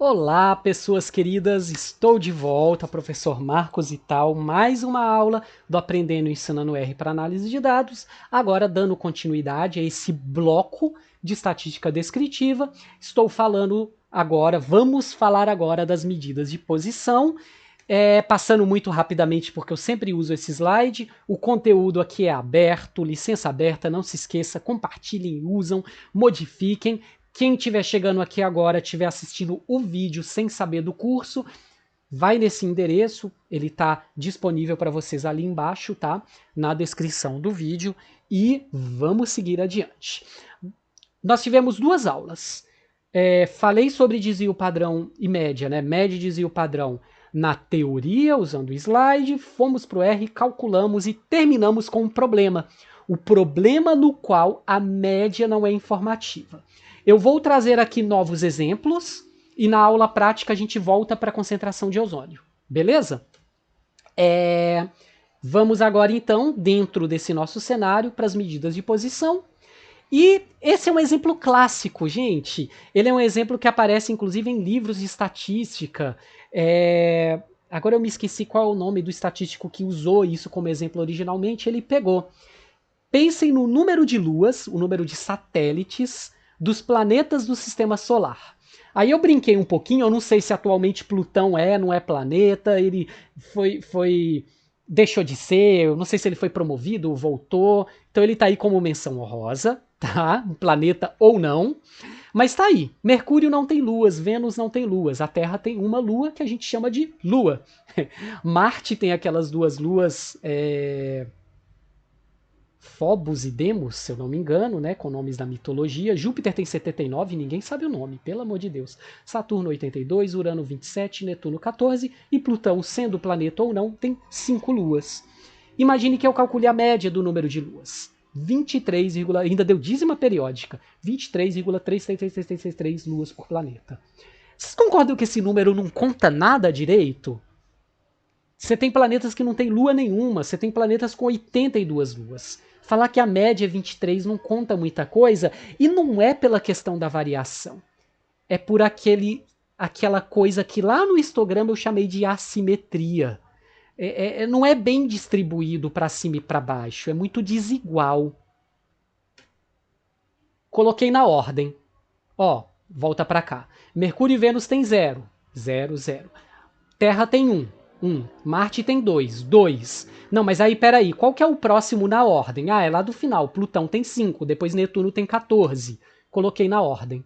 Olá, pessoas queridas, estou de volta, professor Marcos e tal, mais uma aula do Aprendendo e Ensinando R para Análise de Dados, agora dando continuidade a esse bloco de estatística descritiva. Estou falando agora, vamos falar agora das medidas de posição, passando muito rapidamente porque eu sempre uso esse slide, o conteúdo aqui é aberto, licença aberta, não se esqueça, compartilhem, usam, modifiquem. Quem estiver chegando aqui agora, estiver assistindo o vídeo sem saber do curso, vai nesse endereço, ele está disponível para vocês ali embaixo, tá? Na descrição do vídeo, e vamos seguir adiante. Nós tivemos duas aulas. Falei sobre desvio padrão e média, né? Média e desvio padrão na teoria, usando o slide, fomos para o R, calculamos e terminamos com um problema. O problema no qual a média não é informativa. Eu vou trazer aqui novos exemplos e na aula prática a gente volta para a concentração de ozônio. Beleza? Vamos agora então, dentro desse nosso cenário, para as medidas de posição. E esse é um exemplo clássico, gente. Ele é um exemplo que aparece inclusive em livros de estatística. Agora eu me esqueci qual é o nome do estatístico que usou isso como exemplo originalmente. Ele pegou. Pensem no número de luas, o número de satélites dos planetas do sistema solar. Aí eu brinquei um pouquinho, eu não sei se atualmente Plutão não é planeta, ele deixou de ser, eu não sei se ele foi promovido ou voltou, então ele tá aí como menção honrosa, tá? Um planeta ou não, mas tá aí. Mercúrio não tem luas, Vênus não tem luas, a Terra tem uma lua que a gente chama de lua. Marte tem aquelas duas luas, Phobos e Deimos, se eu não me engano, né, com nomes da mitologia. Júpiter tem 79, ninguém sabe o nome, pelo amor de Deus. Saturno 82, Urano 27, Netuno 14 e Plutão, sendo planeta ou não, tem 5 luas. Imagine que eu calcule a média do número de luas. 23, ainda deu dízima periódica. 23,33333 luas por planeta. Vocês concordam que esse número não conta nada direito? Você tem planetas que não tem lua nenhuma, você tem planetas com 82 luas. Falar que a média é 23 não conta muita coisa, e não é pela questão da variação. É por aquela coisa que lá no histograma eu chamei de assimetria. Não é bem distribuído para cima e para baixo, é muito desigual. Coloquei na ordem. Ó, volta para cá. Mercúrio e Vênus tem 0, 0, 0. Terra tem 1. 1. Marte tem 2. 2. Não, mas aí, peraí, qual que é o próximo na ordem? É lá do final. Plutão tem 5, depois Netuno tem 14. Coloquei na ordem.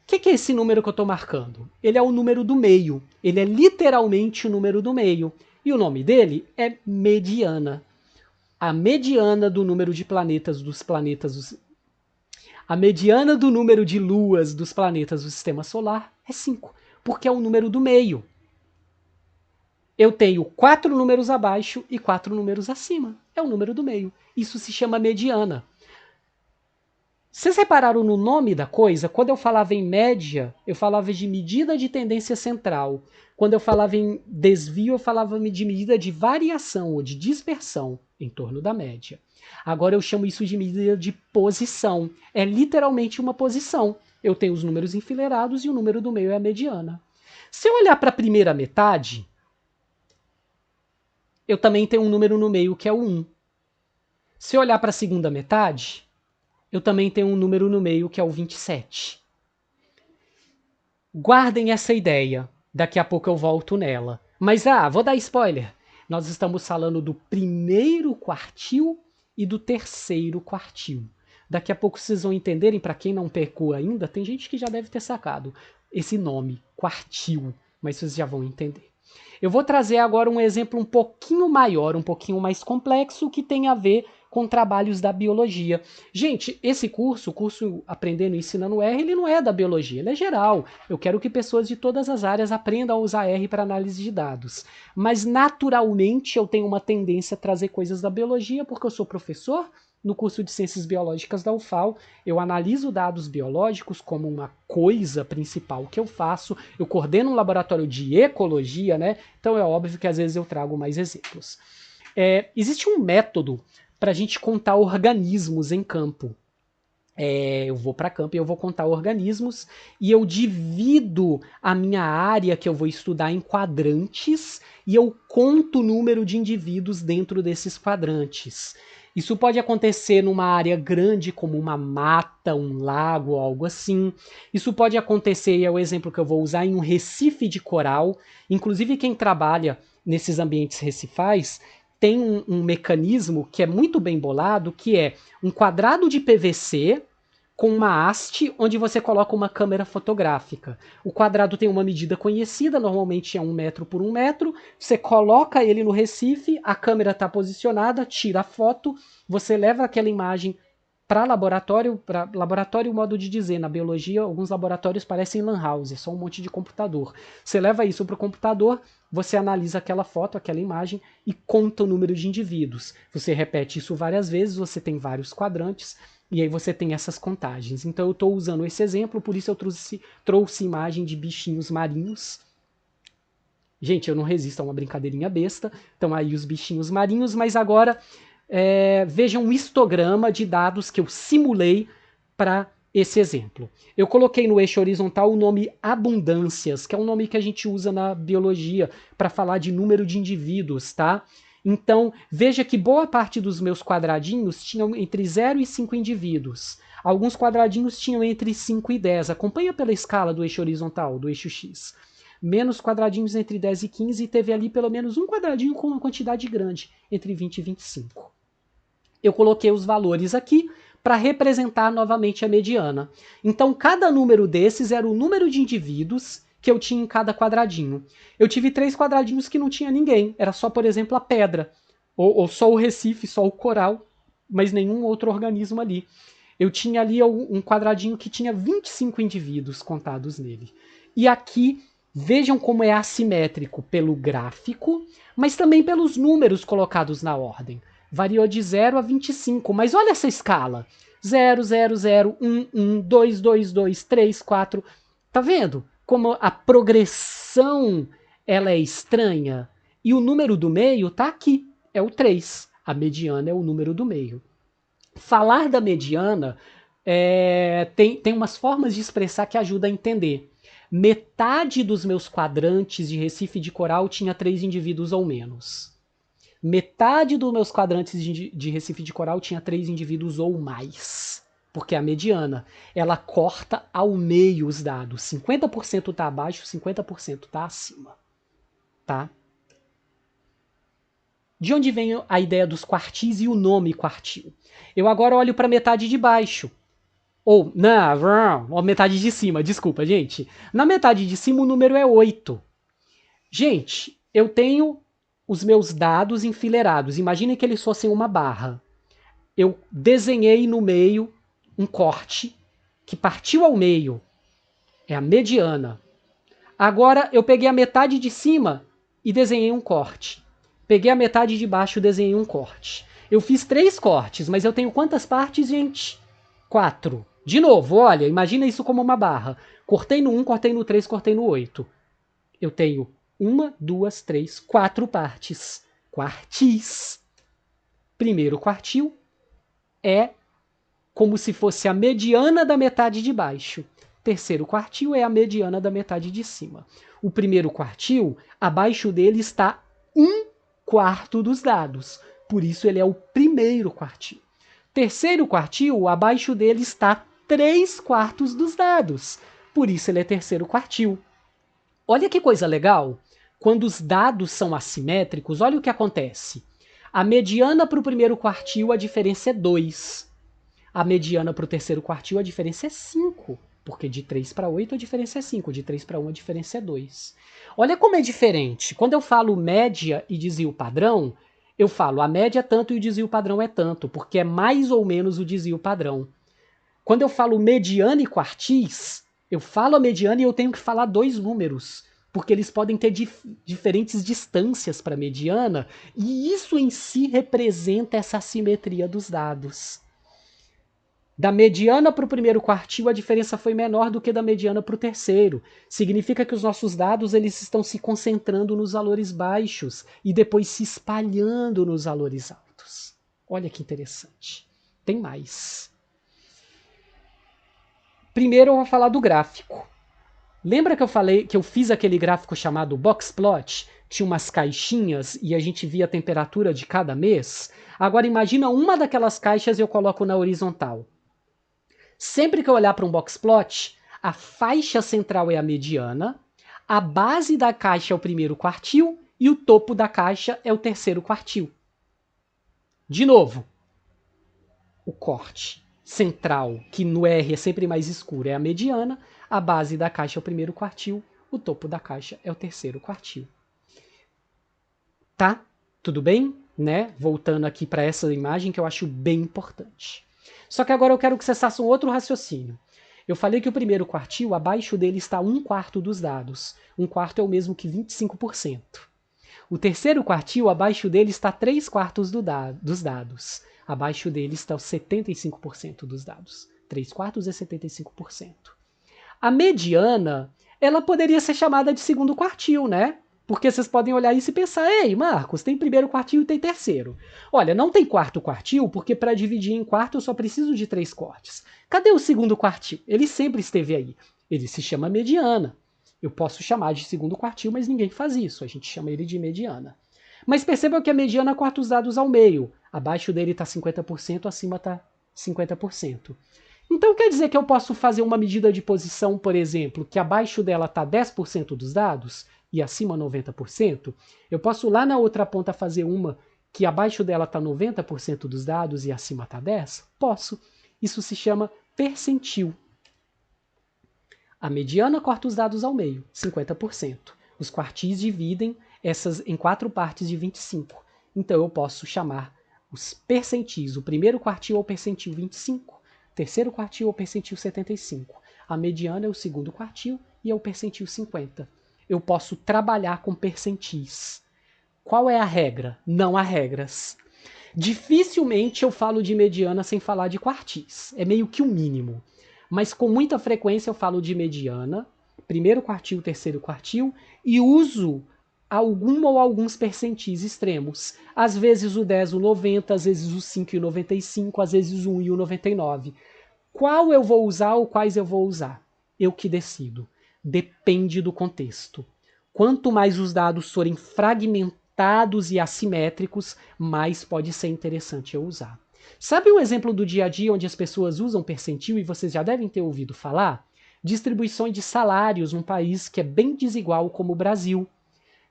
O que é esse número que eu estou marcando? Ele é o número do meio. Ele é literalmente o número do meio. E o nome dele é mediana. A mediana do número de planetas dos planetas... A mediana do número de luas dos planetas do sistema solar é 5. Porque é o número do meio. Eu tenho 4 números abaixo e 4 números acima. É o número do meio. Isso se chama mediana. Vocês repararam no nome da coisa? Quando eu falava em média, eu falava de medida de tendência central. Quando eu falava em desvio, eu falava de medida de variação ou de dispersão em torno da média. Agora eu chamo isso de medida de posição. É literalmente uma posição. Eu tenho os números enfileirados e o número do meio é a mediana. Se eu olhar para a primeira metade, eu também tenho um número no meio que é o 1. Se eu olhar para a segunda metade, eu também tenho um número no meio que é o 27. Guardem essa ideia, daqui a pouco eu volto nela. Mas vou dar spoiler. Nós estamos falando do primeiro quartil e do terceiro quartil. Daqui a pouco vocês vão entenderem, para quem não pecou ainda, tem gente que já deve ter sacado esse nome, quartil, mas vocês já vão entender. Eu vou trazer agora um exemplo um pouquinho maior, um pouquinho mais complexo, que tem a ver com trabalhos da biologia. Gente, esse curso, o curso Aprendendo e Ensinando R, ele não é da biologia, ele é geral. Eu quero que pessoas de todas as áreas aprendam a usar R para análise de dados. Mas, naturalmente, eu tenho uma tendência a trazer coisas da biologia, porque eu sou professor. No curso de Ciências Biológicas da UFAL, eu analiso dados biológicos como uma coisa principal que eu faço. Eu coordeno um laboratório de ecologia, né? Então é óbvio que às vezes eu trago mais exemplos. Existe um método para a gente contar organismos em campo. Eu vou para campo e eu vou contar organismos e eu divido a minha área que eu vou estudar em quadrantes e eu conto o número de indivíduos dentro desses quadrantes. Isso pode acontecer numa área grande, como uma mata, um lago, algo assim. Isso pode acontecer, e é o exemplo que eu vou usar, em um recife de coral. Inclusive, quem trabalha nesses ambientes recifais tem um mecanismo que é muito bem bolado, que é um quadrado de PVC com uma haste onde você coloca uma câmera fotográfica. O quadrado tem uma medida conhecida, normalmente é 1 metro por 1 metro. Você coloca ele no recife, a câmera está posicionada, tira a foto, você leva aquela imagem para laboratório, modo de dizer, na biologia, alguns laboratórios parecem lan house, é só um monte de computador. Você leva isso para o computador, você analisa aquela foto, aquela imagem e conta o número de indivíduos. Você repete isso várias vezes, você tem vários quadrantes e aí você tem essas contagens. Então eu estou usando esse exemplo, por isso eu trouxe imagem de bichinhos marinhos. Gente, eu não resisto a uma brincadeirinha besta. Então aí os bichinhos marinhos, mas agora vejam um histograma de dados que eu simulei para esse exemplo. Eu coloquei no eixo horizontal o nome abundâncias, que é um nome que a gente usa na biologia para falar de número de indivíduos, tá? Então, veja que boa parte dos meus quadradinhos tinham entre 0 e 5 indivíduos. Alguns quadradinhos tinham entre 5 e 10. Acompanha pela escala do eixo horizontal, do eixo X. Menos quadradinhos entre 10 e 15 e teve ali pelo menos um quadradinho com uma quantidade grande, entre 20 e 25. Eu coloquei os valores aqui para representar novamente a mediana. Então, cada número desses era o número de indivíduos que eu tinha em cada quadradinho. Eu tive 3 quadradinhos que não tinha ninguém. Era só, por exemplo, a pedra. Ou só o recife, só o coral, mas nenhum outro organismo ali. Eu tinha ali um quadradinho que tinha 25 indivíduos contados nele. E aqui, vejam como é assimétrico pelo gráfico, mas também pelos números colocados na ordem. Variou de 0 a 25, mas olha essa escala. 0, 0, 0, 1, 1, 2, 2, 2, 3, 4. Tá vendo como a progressão ela é estranha? E o número do meio tá aqui, é o 3. A mediana é o número do meio. Falar da mediana tem umas formas de expressar que ajuda a entender. Metade dos meus quadrantes de Recife de Coral tinha 3 indivíduos ou menos. Metade dos meus quadrantes de Recife de Coral tinha 3 indivíduos ou mais. Porque a mediana, ela corta ao meio os dados. 50% está abaixo, 50% está acima. Tá? De onde vem a ideia dos quartis e o nome quartil? Eu agora olho para a metade de baixo. Ou, não, metade de cima, desculpa, gente. Na metade de cima o número é 8. Gente, eu tenho os meus dados enfileirados. Imaginem que eles fossem uma barra. Eu desenhei no meio um corte que partiu ao meio. É a mediana. Agora eu peguei a metade de cima e desenhei um corte. Peguei a metade de baixo e desenhei um corte. Eu fiz 3 cortes, mas eu tenho quantas partes, gente? 4. De novo, olha, imagina isso como uma barra. Cortei no 1, cortei no 3, cortei no 8. Eu tenho 1, 2, 3, 4 partes. Quartis. Primeiro quartil é como se fosse a mediana da metade de baixo. Terceiro quartil é a mediana da metade de cima. O primeiro quartil, abaixo dele está 1/4 dos dados. Por isso ele é o primeiro quartil. Terceiro quartil, abaixo dele está 3/4 dos dados. Por isso ele é terceiro quartil. Olha que coisa legal. Quando os dados são assimétricos, olha o que acontece. A mediana para o primeiro quartil, a diferença é 2. A mediana para o terceiro quartil, a diferença é 5. Porque de 3 para 8 a diferença é 5. De 3 para 1 a diferença é 2. Olha como é diferente. Quando eu falo média e desvio padrão, eu falo a média é tanto e o desvio padrão é tanto. Porque é mais ou menos o desvio padrão. Quando eu falo mediana e quartis, eu falo a mediana e eu tenho que falar 2 números, porque eles podem ter diferentes distâncias para a mediana, e isso em si representa essa assimetria dos dados. Da mediana para o primeiro quartil, a diferença foi menor do que da mediana para o terceiro. Significa que os nossos dados eles estão se concentrando nos valores baixos e depois se espalhando nos valores altos. Olha que interessante. Tem mais. Primeiro eu vou falar do gráfico. Lembra que eu falei que eu fiz aquele gráfico chamado box plot? Tinha umas caixinhas e a gente via a temperatura de cada mês? Agora imagina uma daquelas caixas e eu coloco na horizontal. Sempre que eu olhar para um box plot, a faixa central é a mediana, a base da caixa é o primeiro quartil e o topo da caixa é o terceiro quartil. De novo, o corte central, que no R é sempre mais escuro, é a mediana, a base da caixa é o primeiro quartil, o topo da caixa é o terceiro quartil. Tá? Tudo bem? Né? Voltando aqui para essa imagem que eu acho bem importante. Só que agora eu quero que vocês façam outro raciocínio. Eu falei que o primeiro quartil, abaixo dele está 1/4 dos dados. 1/4 é o mesmo que 25%. O terceiro quartil, abaixo dele está 3/4 dos dados. Abaixo dele está os 75% dos dados. 3/4 é 75%. A mediana, ela poderia ser chamada de segundo quartil, né? Porque vocês podem olhar isso e pensar, ei, Marcos, tem primeiro quartil e tem terceiro. Olha, não tem quarto quartil, porque para dividir em quarto eu só preciso de 3 cortes. Cadê o segundo quartil? Ele sempre esteve aí. Ele se chama mediana. Eu posso chamar de segundo quartil, mas ninguém faz isso. A gente chama ele de mediana. Mas percebam que a mediana corta os dados ao meio. Abaixo dele está 50%, acima está 50%. Então quer dizer que eu posso fazer uma medida de posição, por exemplo, que abaixo dela está 10% dos dados e acima 90%? Eu posso lá na outra ponta fazer uma que abaixo dela está 90% dos dados e acima está 10%? Posso. Isso se chama percentil. A mediana corta os dados ao meio, 50%. Os quartis dividem essas em 4 partes de 25. Então eu posso chamar os percentis. O primeiro quartil é o percentil 25. Terceiro quartil é o percentil 75. A mediana é o segundo quartil e é o percentil 50. Eu posso trabalhar com percentis. Qual é a regra? Não há regras. Dificilmente eu falo de mediana sem falar de quartis. É meio que o mínimo. Mas com muita frequência eu falo de mediana, primeiro quartil, terceiro quartil, e uso algum ou alguns percentis extremos. Às vezes o 10 e o 90, às vezes o 5 e o 95, às vezes o 1 e o 99. Qual eu vou usar ou quais eu vou usar? Eu que decido. Depende do contexto. Quanto mais os dados forem fragmentados e assimétricos, mais pode ser interessante eu usar. Sabe um exemplo do dia a dia onde as pessoas usam percentil e vocês já devem ter ouvido falar? Distribuições de salários num país que é bem desigual como o Brasil.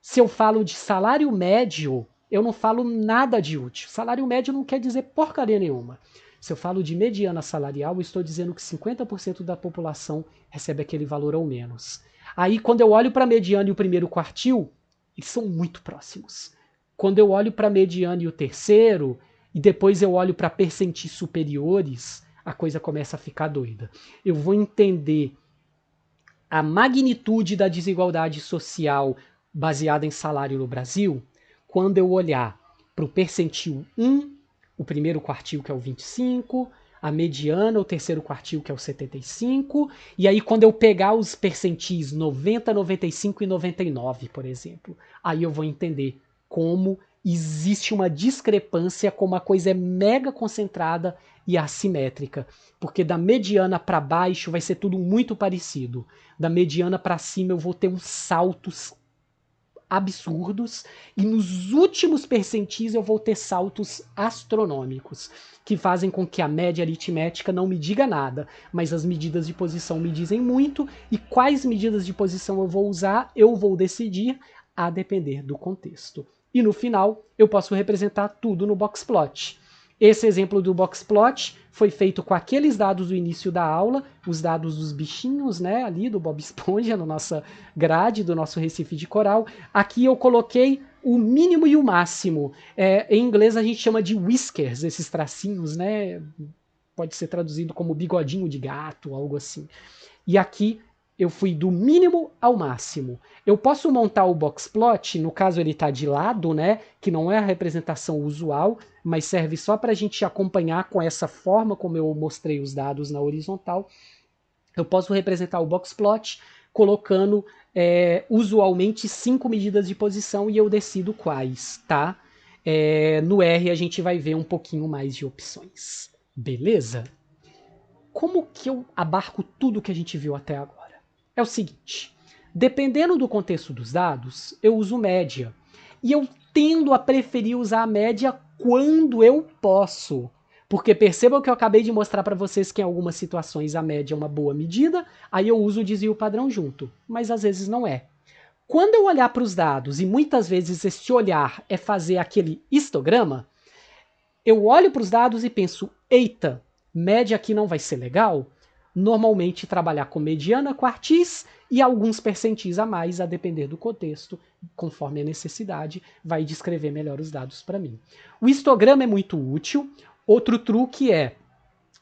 Se eu falo de salário médio, eu não falo nada de útil. Salário médio não quer dizer porcaria nenhuma. Se eu falo de mediana salarial, eu estou dizendo que 50% da população recebe aquele valor ou menos. Aí, quando eu olho para a mediana e o primeiro quartil, eles são muito próximos. Quando eu olho para a mediana e o terceiro, e depois eu olho para percentis superiores, a coisa começa a ficar doida. Eu vou entender a magnitude da desigualdade social baseada em salário no Brasil quando eu olhar para o percentil 1, o primeiro quartil que é o 25, a mediana, o terceiro quartil que é o 75, e aí quando eu pegar os percentis 90, 95 e 99, por exemplo, aí eu vou entender como existe uma discrepância, como a coisa é mega concentrada e assimétrica, porque da mediana para baixo vai ser tudo muito parecido, da mediana para cima eu vou ter uns saltos absurdos e nos últimos percentis eu vou ter saltos astronômicos que fazem com que a média aritmética não me diga nada, mas as medidas de posição me dizem muito, e quais medidas de posição eu vou usar eu vou decidir a depender do contexto. E no final eu posso representar tudo no boxplot. Esse exemplo do boxplot foi feito com aqueles dados do início da aula, os dados dos bichinhos, né, ali do Bob Esponja, na nossa grade do nosso Recife de Coral. Aqui eu coloquei o mínimo e o máximo. Em inglês a gente chama de whiskers, esses tracinhos, né? Pode ser traduzido como bigodinho de gato, algo assim. E aqui eu fui do mínimo ao máximo. Eu posso montar o boxplot, no caso ele está de lado, né, que não é a representação usual, mas serve só para a gente acompanhar com essa forma como eu mostrei os dados na horizontal. Eu posso representar o boxplot colocando usualmente 5 medidas de posição e eu decido quais, tá? No R a gente vai ver um pouquinho mais de opções. Beleza? como que eu abarco tudo que a gente viu até agora? É o seguinte, dependendo do contexto dos dados, eu uso média. E eu tendo a preferir usar a média quando eu posso. Porque percebam que eu acabei de mostrar para vocês que em algumas situações a média é uma boa medida, aí eu uso o desvio padrão junto, mas às vezes não é. Quando eu olhar para os dados, e muitas vezes esse olhar é fazer aquele histograma, eu olho para os dados e penso, eita, média aqui não vai ser legal? Normalmente trabalhar com mediana, quartis e alguns percentis a mais, a depender do contexto, conforme a necessidade, vai descrever melhor os dados para mim. O histograma é muito útil. Outro truque é,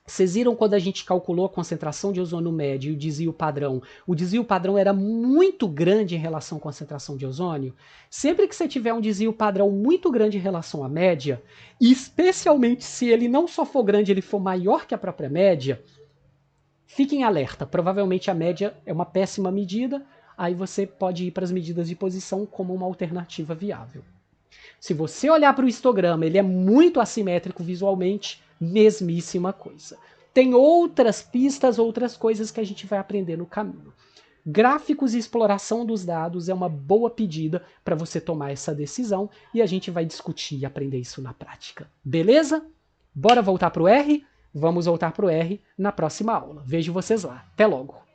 vocês viram quando a gente calculou a concentração de ozônio médio e o desvio padrão? O desvio padrão era muito grande em relação à concentração de ozônio. Sempre que você tiver um desvio padrão muito grande em relação à média, e especialmente se ele não só for grande, ele for maior que a própria média, fiquem alerta. Provavelmente a média é uma péssima medida, aí você pode ir para as medidas de posição como uma alternativa viável. Se você olhar para o histograma, ele é muito assimétrico visualmente, mesmíssima coisa. Tem outras pistas, outras coisas que a gente vai aprender no caminho. Gráficos e exploração dos dados é uma boa pedida para você tomar essa decisão e a gente vai discutir e aprender isso na prática. Beleza? Bora voltar para o R? Vamos voltar para o R na próxima aula. Vejo vocês lá. Até logo!